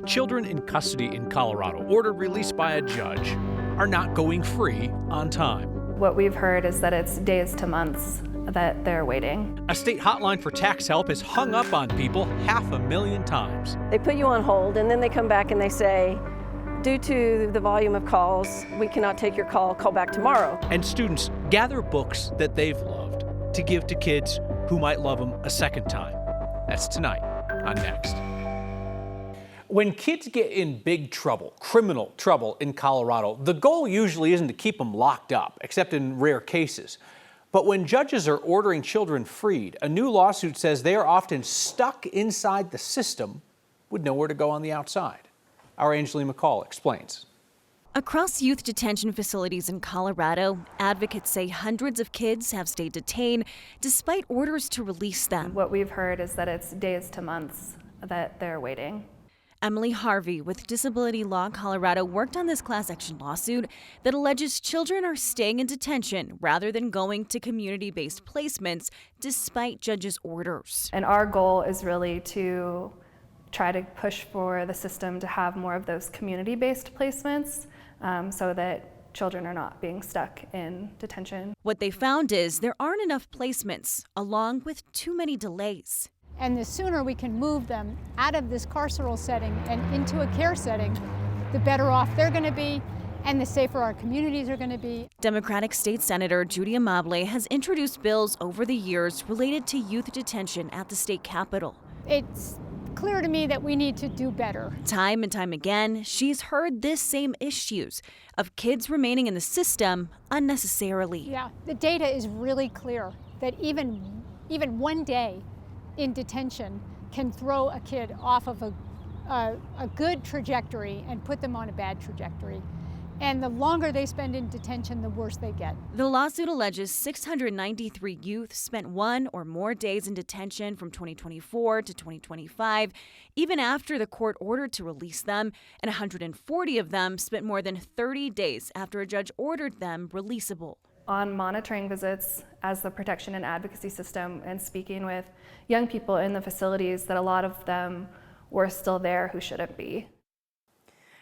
Children in custody in Colorado, ordered released by a judge, are not going free on time. What we've heard is that it's days to months that they're waiting. A state hotline for tax help has hung up on people 500,000 times. They put you on hold and then they come back and they say, due to the volume of calls, we cannot take your call back tomorrow. And students gather books that they've loved to give to kids who might love them a second time. That's tonight on Next. When kids get in big trouble, criminal trouble in Colorado, the goal usually isn't to keep them locked up, except in rare cases. But when judges are ordering children freed, a new lawsuit says they are often stuck inside the system with nowhere to go on the outside. Our Angeline McCall explains. Across youth detention facilities in Colorado, advocates say hundreds of kids have stayed detained despite orders to release them. What we've heard is that it's days to months that they're waiting. Emily Harvey with Disability Law Colorado worked on this class action lawsuit that alleges children are staying in detention rather than going to community-based placements despite judges' orders. And our goal is really to try to push for the system to have more of those community-based placements so that children are not being stuck in detention. What they found is there aren't enough placements, along with too many delays. And the sooner we can move them out of this carceral setting and into a care setting, the better off they're going to be and the safer our communities are going to be. Democratic State Senator Judy Amable has introduced bills over the years related to youth detention at the state capitol. It's clear to me that we need to do better. Time and time again, she's heard this same issues of kids remaining in the system unnecessarily. Yeah, the data is really clear that even 1 day in detention can throw a kid off of a good trajectory and put them on a bad trajectory. And the longer they spend in detention, the worse they get. The lawsuit alleges 693 youth spent 1 or more days in detention from 2024 to 2025, even after the court ordered to release them, and 140 of them spent more than 30 days after a judge ordered them releasable. On monitoring visits as the protection and advocacy system and speaking with young people in the facilities, that a lot of them were still there who shouldn't be.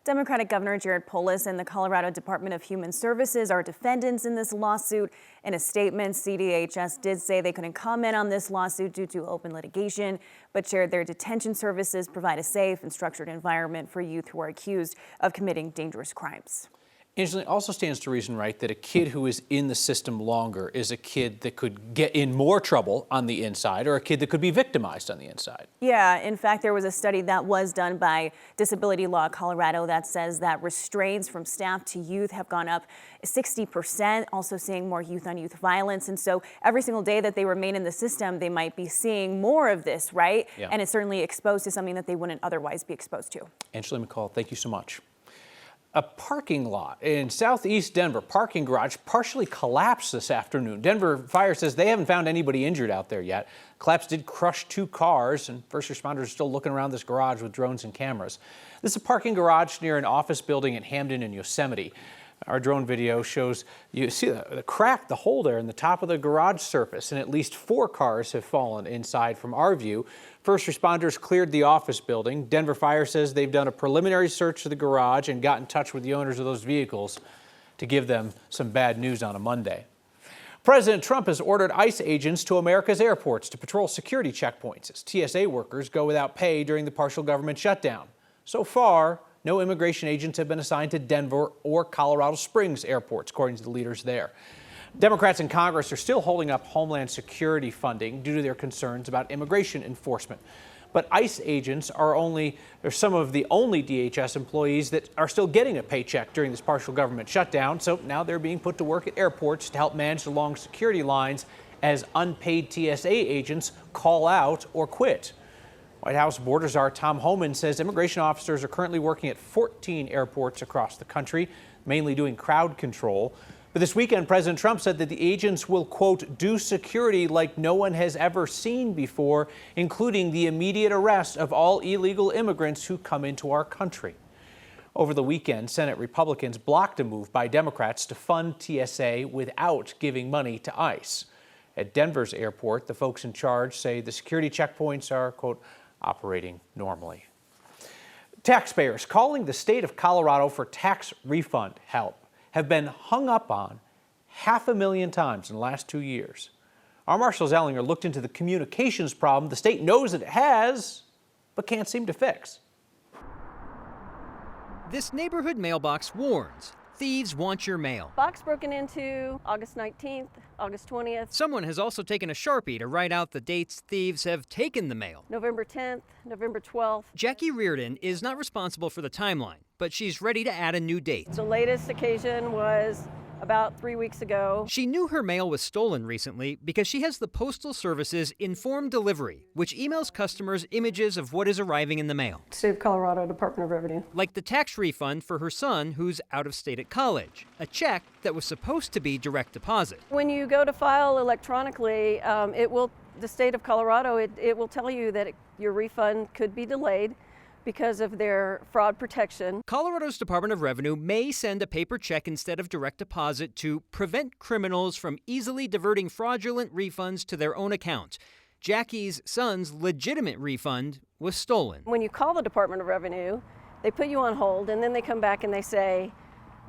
Democratic Governor Jared Polis and the Colorado Department of Human Services are defendants in this lawsuit. In a statement, CDHS did say they couldn't comment on this lawsuit due to open litigation, but shared their detention services provide a safe and structured environment for youth who are accused of committing dangerous crimes. Angela, it also stands to reason, right, that a kid who is in the system longer is a kid that could get in more trouble on the inside, or a kid that could be victimized on the inside. Yeah, in fact, there was a study that was done by Disability Law Colorado that says that restraints from staff to youth have gone up 60%, also seeing more youth-on-youth violence. And so every single day that they remain in the system, they might be seeing more of this, right? Yeah. And it's certainly exposed to something that they wouldn't otherwise be exposed to. Angela McCall, thank you so much. A parking lot in southeast Denver, parking garage partially collapsed this afternoon. Denver Fire says they haven't found anybody injured out there yet. Collapse did crush 2 cars, and first responders are still looking around this garage with drones and cameras. This is a parking garage near an office building in Hamden and Yosemite. Our drone video shows, you see the crack, the hole there in the top of the garage surface, and at least 4 cars have fallen inside from our view. First responders cleared the office building. Denver Fire says they've done a preliminary search of the garage and got in touch with the owners of those vehicles to give them some bad news on a Monday. President Trump has ordered ICE agents to America's airports to patrol security checkpoints as TSA workers go without pay during the partial government shutdown. So far, no immigration agents have been assigned to Denver or Colorado Springs airports, according to the leaders there. Democrats in Congress are still holding up Homeland Security funding due to their concerns about immigration enforcement. But ICE agents are some of the only DHS employees that are still getting a paycheck during this partial government shutdown. So now they're being put to work at airports to help manage the long security lines as unpaid TSA agents call out or quit. White House border czar Tom Homan says immigration officers are currently working at 14 airports across the country, mainly doing crowd control. But this weekend, President Trump said that the agents will, quote, do security like no one has ever seen before, including the immediate arrest of all illegal immigrants who come into our country. Over the weekend, Senate Republicans blocked a move by Democrats to fund TSA without giving money to ICE. At Denver's airport, the folks in charge say the security checkpoints are, quote, operating normally. Taxpayers calling the state of Colorado for tax refund help have been hung up on 500,000 times in the last 2 years. Our Marshall Zellinger looked into the communications problem the state knows it has, but can't seem to fix. This neighborhood mailbox warns, thieves want your mail. Box broken into August 19th, August 20th, Someone has also taken a Sharpie to write out the dates thieves have taken the mail. November 10th, November 12th. Jackie Reardon is not responsible for the timeline, but she's ready to add a new date. The latest occasion was about 3 weeks ago. She knew her mail was stolen recently because she has the Postal Service's Informed Delivery, which emails customers images of what is arriving in the mail. State of Colorado Department of Revenue. Like the tax refund for her son who's out of state at college, a check that was supposed to be direct deposit. When you go to file electronically, the state of Colorado, it will tell you that your refund could be delayed because of their fraud protection. Colorado's Department of Revenue may send a paper check instead of direct deposit to prevent criminals from easily diverting fraudulent refunds to their own account. Jackie's son's legitimate refund was stolen. When you call the Department of Revenue, they put you on hold, and then they come back and they say,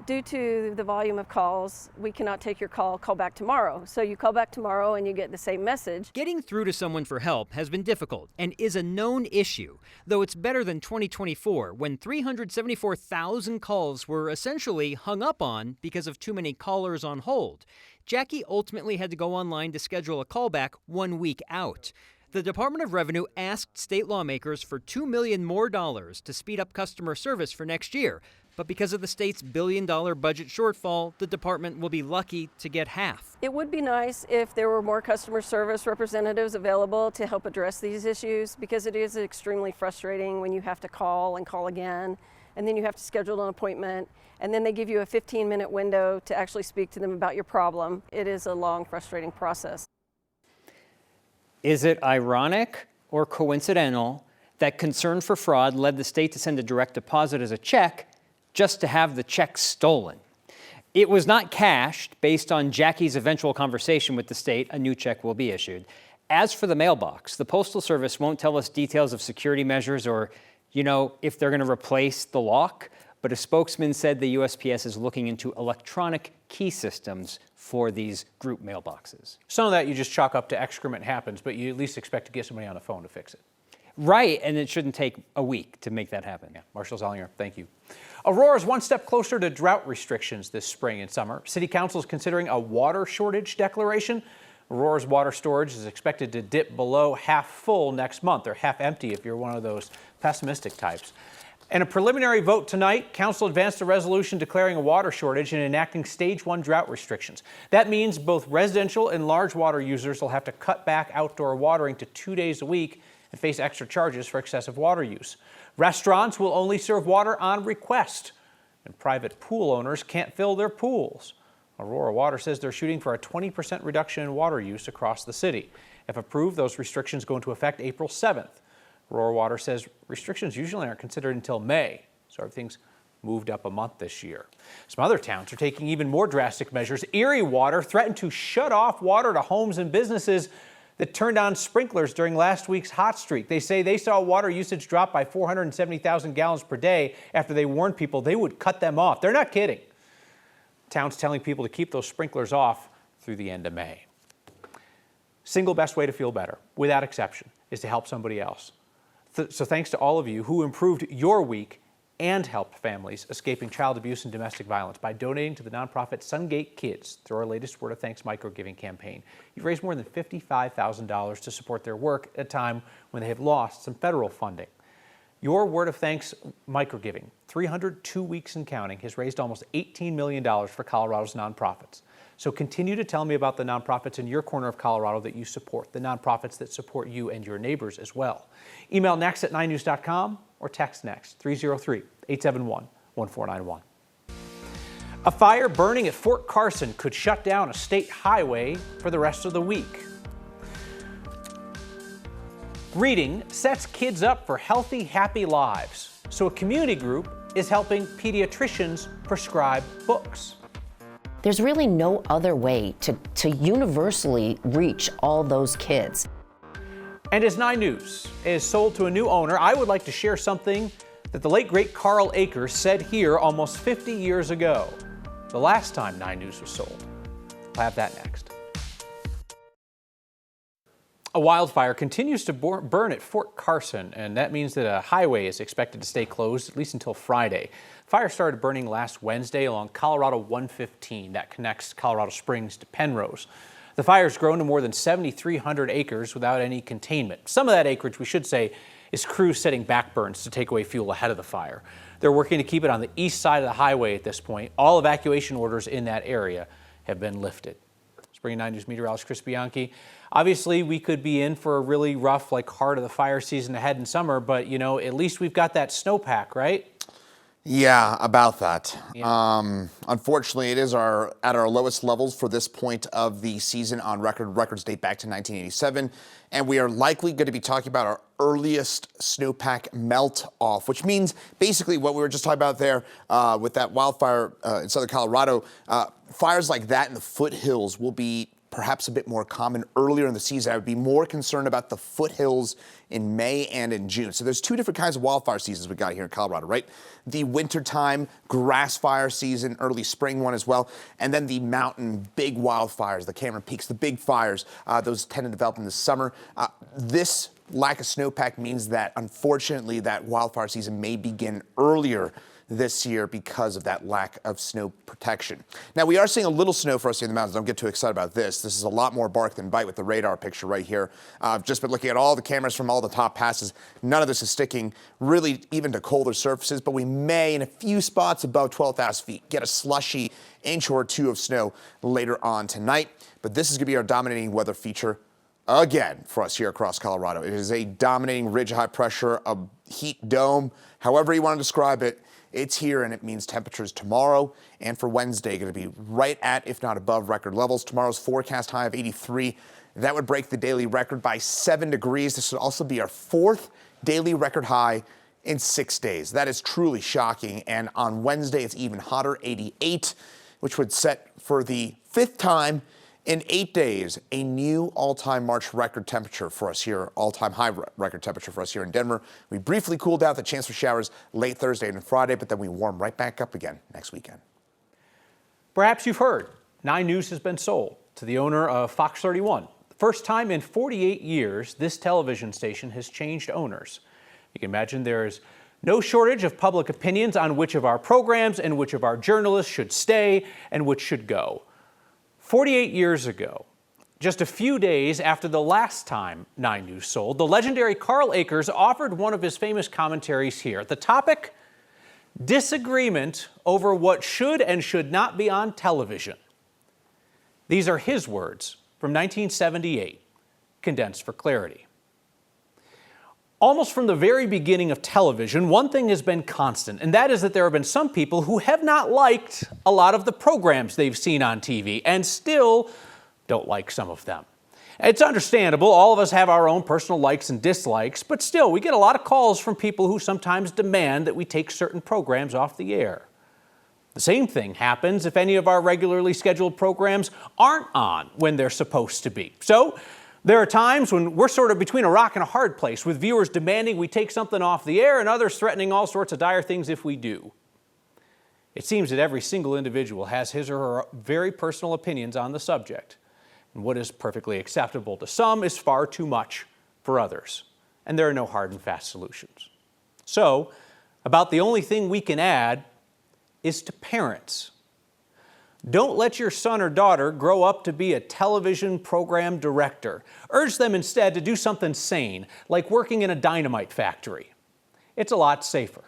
due to the volume of calls, we cannot take your call back tomorrow. So you call back tomorrow and you get the same message. Getting through to someone for help has been difficult and is a known issue, though it's better than 2024 when 374,000 calls were essentially hung up on because of too many callers on hold. Jackie ultimately had to go online to schedule a callback 1 week out. The Department of Revenue asked state lawmakers for $2 million more to speed up customer service for next year. But because of the state's billion-dollar budget shortfall, the department will be lucky to get half. It would be nice if there were more customer service representatives available to help address these issues, because it is extremely frustrating when you have to call and call again, and then you have to schedule an appointment, and then they give you a 15-minute window to actually speak to them about your problem. It is a long, frustrating process. Is it ironic or coincidental that concern for fraud led the state to send a direct deposit as a check just to have the check stolen? It was not cashed. Based on Jackie's eventual conversation with the state, a new check will be issued. As for the mailbox, the Postal Service won't tell us details of security measures or, if they're going to replace the lock, but a spokesman said the USPS is looking into electronic key systems for these group mailboxes. Some of that you just chalk up to excrement happens, but you at least expect to get somebody on the phone to fix it. Right, and it shouldn't take a week to make that happen. Yeah, Marshall Zellinger, thank you. Aurora's one step closer to drought restrictions this spring and summer. City Council is considering a water shortage declaration. Aurora's water storage is expected to dip below half full next month, or half empty if you're one of those pessimistic types. In a preliminary vote tonight, Council advanced a resolution declaring a water shortage and enacting Stage 1 drought restrictions. That means both residential and large water users will have to cut back outdoor watering to 2 days a week and face extra charges for excessive water use. Restaurants will only serve water on request, and private pool owners can't fill their pools. Aurora Water says they're shooting for a 20% reduction in water use across the city. If approved, those restrictions go into effect April 7th. Aurora Water says restrictions usually aren't considered until May, so everything's moved up a month this year. Some other towns are taking even more drastic measures. Erie Water threatened to shut off water to homes and businesses that turned on sprinklers during last week's hot streak. They say they saw water usage drop by 470,000 gallons per day after they warned people they would cut them off. They're not kidding. Town's telling people to keep those sprinklers off through the end of May. Single best way to feel better, without exception, is to help somebody else. So thanks to all of you who improved your week and helped families escaping child abuse and domestic violence by donating to the nonprofit Sungate Kids through our latest Word of Thanks micro-giving campaign. You've raised more than $55,000 to support their work at a time when they have lost some federal funding. Your Word of Thanks micro-giving, 302 weeks and counting, has raised almost $18 million for Colorado's nonprofits. So continue to tell me about the nonprofits in your corner of Colorado that you support, the nonprofits that support you and your neighbors as well. Email next@9news.com or text next 303-871-1491. A fire burning at Fort Carson could shut down a state highway for the rest of the week. Reading sets kids up for healthy, happy lives. So a community group is helping pediatricians prescribe books. There's really no other way to universally reach all those kids. And as 9 News is sold to a new owner, I would like to share something that the late great Carl Akers said here almost 50 years ago, the last time 9 News was sold. We'll have that next. A wildfire continues to burn at Fort Carson, and that means that a highway is expected to stay closed at least until Friday. Fire started burning last Wednesday along Colorado 115 that connects Colorado Springs to Penrose. The fire's grown to more than 7,300 acres without any containment. Some of that acreage, we should say, is crews setting backburns to take away fuel ahead of the fire. They're working to keep it on the east side of the highway at this point. All evacuation orders in that area have been lifted. Spring 9 News meteorologist Chris Bianchi. Obviously, we could be in for a really rough, heart of the fire season ahead in summer, but, at least we've got that snowpack, right? Yeah, about that. Yeah. Unfortunately, it is at our lowest levels for this point of the season on record. Records date back to 1987, and we are likely going to be talking about our earliest snowpack melt-off, which means basically what we were just talking about there with that wildfire in southern Colorado. Fires like that in the foothills will be perhaps a bit more common earlier in the season. I would be more concerned about the foothills in May and in June. So there's two different kinds of wildfire seasons we got here in Colorado, right? The wintertime grass fire season, early spring one as well, and then the mountain big wildfires, the Cameron Peaks, the big fires, those tend to develop in the summer. This lack of snowpack means that, unfortunately, that wildfire season may begin earlier this year because of that lack of snow protection. Now, we are seeing a little snow for us here in the mountains. Don't get too excited about this. This is a lot more bark than bite with the radar picture right here. I've just been looking at all the cameras from all the top passes. None of this is sticking really even to colder surfaces, but we may, in a few spots above 12,000 feet, get a slushy inch or two of snow later on tonight. But this is going to be our dominating weather feature again for us here across Colorado. It is a dominating ridge of high pressure, a heat dome, however you want to describe it. It's here, and it means temperatures tomorrow and for Wednesday going to be right at, if not above, record levels. Tomorrow's forecast high of 83. That would break the daily record by 7 degrees. This would also be our 4th daily record high in 6 days. That is truly shocking. And on Wednesday, it's even hotter, 88, which would set for the 5th time in 8 days, a new all-time March record temperature for us here, all-time high record temperature for us here in Denver. We briefly cooled out, the chance for showers late Thursday and Friday, but then we warm right back up again next weekend. Perhaps you've heard 9 News has been sold to the owner of Fox 31. The first time in 48 years, this television station has changed owners. You can imagine there is no shortage of public opinions on which of our programs and which of our journalists should stay and which should go. 48 years ago, just a few days after the last time 9 News sold, the legendary Carl Akers offered one of his famous commentaries here. The topic, disagreement over what should and should not be on television. These are his words from 1978, condensed for clarity. Almost from the very beginning of television, one thing has been constant, and that is that there have been some people who have not liked a lot of the programs they've seen on TV and still don't like some of them. It's understandable. All of us have our own personal likes and dislikes, but still, we get a lot of calls from people who sometimes demand that we take certain programs off the air. The same thing happens if any of our regularly scheduled programs aren't on when they're supposed to be. So, there are times when we're sort of between a rock and a hard place, with viewers demanding we take something off the air and others threatening all sorts of dire things if we do. It seems that every single individual has his or her very personal opinions on the subject, and what is perfectly acceptable to some is far too much for others, and there are no hard and fast solutions. So, about the only thing we can add is to parents. Don't let your son or daughter grow up to be a television program director. Urge them instead to do something sane, like working in a dynamite factory. It's a lot safer.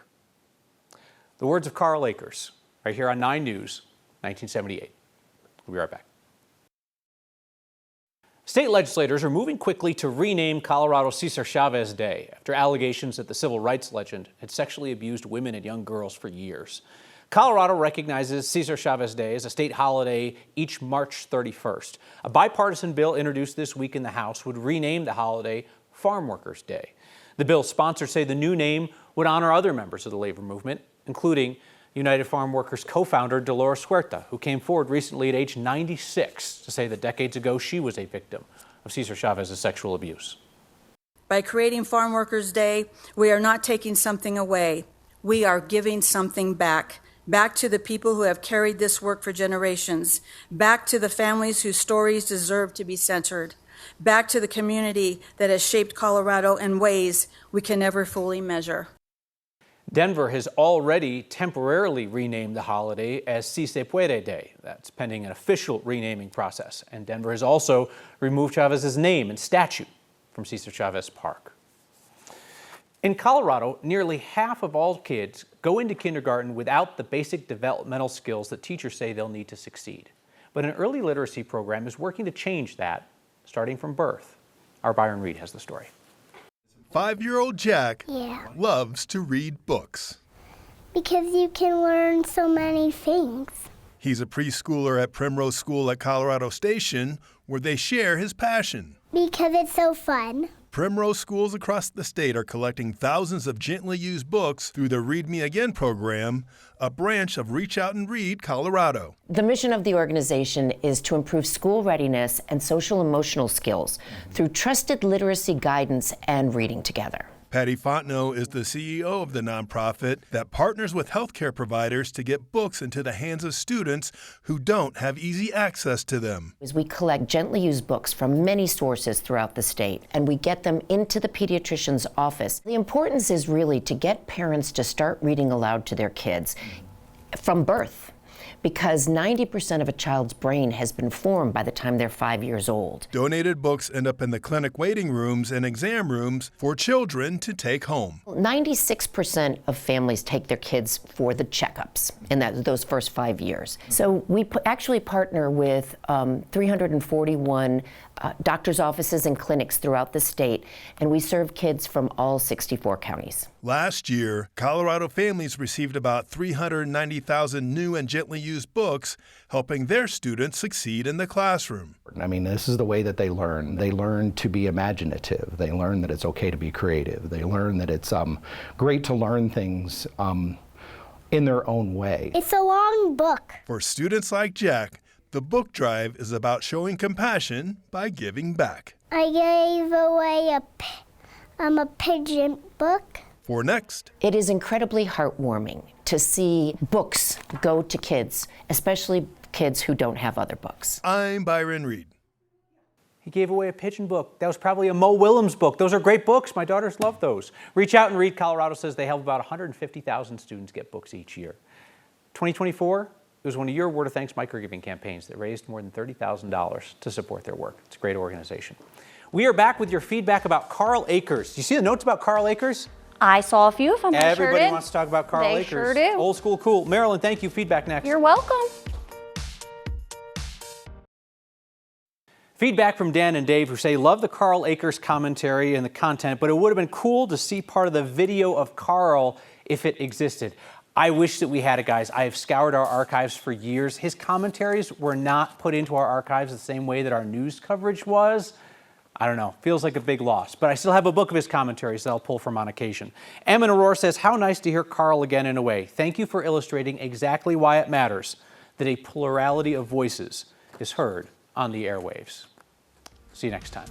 The words of Carl Akers, right here on 9 News, 1978. We'll be right back. State legislators are moving quickly to rename Colorado Cesar Chavez Day after allegations that the civil rights legend had sexually abused women and young girls for years. Colorado recognizes Cesar Chavez Day as a state holiday each March 31st. A bipartisan bill introduced this week in the House would rename the holiday Farm Workers Day. The bill's sponsors say the new name would honor other members of the labor movement, including United Farm Workers co-founder Dolores Huerta, who came forward recently at age 96 to say that decades ago she was a victim of Cesar Chavez's sexual abuse. By creating Farm Workers Day, we are not taking something away. we are giving something back. Back to the people who have carried this work for generations. Back to the families whose stories deserve to be centered. Back to the community that has shaped Colorado in ways we can never fully measure. Denver has already temporarily renamed the holiday as Si Se Puede Day. That's pending an official renaming process. And Denver has also removed Chavez's name and statue from Cesar Chavez Park. In Colorado, nearly half of all kids go into kindergarten without the basic developmental skills that teachers say they'll need to succeed. But an early literacy program is working to change that, starting from birth. Our Byron Reed has the story. 5-year-old Jack loves to read books. Because you can learn so many things. He's a preschooler at Primrose School at Colorado Station, where they share his passion. Because it's so fun. Primrose schools across the state are collecting thousands of gently used books through the Read Me Again program, a branch of Reach Out and Read Colorado. The mission of the organization is to improve school readiness and social emotional skills through trusted literacy guidance and reading together. Patty Fontenot is the CEO of the nonprofit that partners with healthcare providers to get books into the hands of students who don't have easy access to them. We collect gently used books from many sources throughout the state, and we get them into the pediatrician's office. The importance is really to get parents to start reading aloud to their kids from birth, because 90% of a child's brain has been formed by the time they're 5 years old. Donated books end up in the clinic waiting rooms and exam rooms for children to take home. 96% of families take their kids for the checkups in those first 5 years. So we actually partner with 341 doctors' offices and clinics throughout the state, and we serve kids from all 64 counties. Last year, Colorado families received about 390,000 new and gently used books, helping their students succeed in the classroom. I mean, this is the way that they learn. They learn to be imaginative. They learn that it's okay to be creative. They learn that it's great to learn things in their own way. It's a long book. For students like Jack, the book drive is about showing compassion by giving back. I gave away a pigeon book. For next. It is incredibly heartwarming to see books go to kids, especially kids who don't have other books. I'm Byron Reed. He gave away a pigeon book. That was probably a Mo Willems book. Those are great books. My daughters love those. Reach Out and Read Colorado says they help about 150,000 students get books each year. 2024, it was one of your Word of Thanks microgiving campaigns that raised more than $30,000 to support their work. It's a great organization. We are back with your feedback about Carl Akers. Do you see the notes about Carl Akers? I saw a few of them. Everybody wants to talk about Carl Akers. They sure do. Old school cool. Marilyn, thank you. Feedback next. You're welcome. Feedback from Dan and Dave, who say, love the Carl Akers commentary and the content, but it would have been cool to see part of the video of Carl if it existed. I wish that we had it, guys. I have scoured our archives for years. His commentaries were not put into our archives the same way that our news coverage was. I don't know, feels like a big loss, but I still have a book of his commentaries that I'll pull from on occasion. Em in Aurora says, how nice to hear Carl again in a way. Thank you for illustrating exactly why it matters that a plurality of voices is heard on the airwaves. See you next time.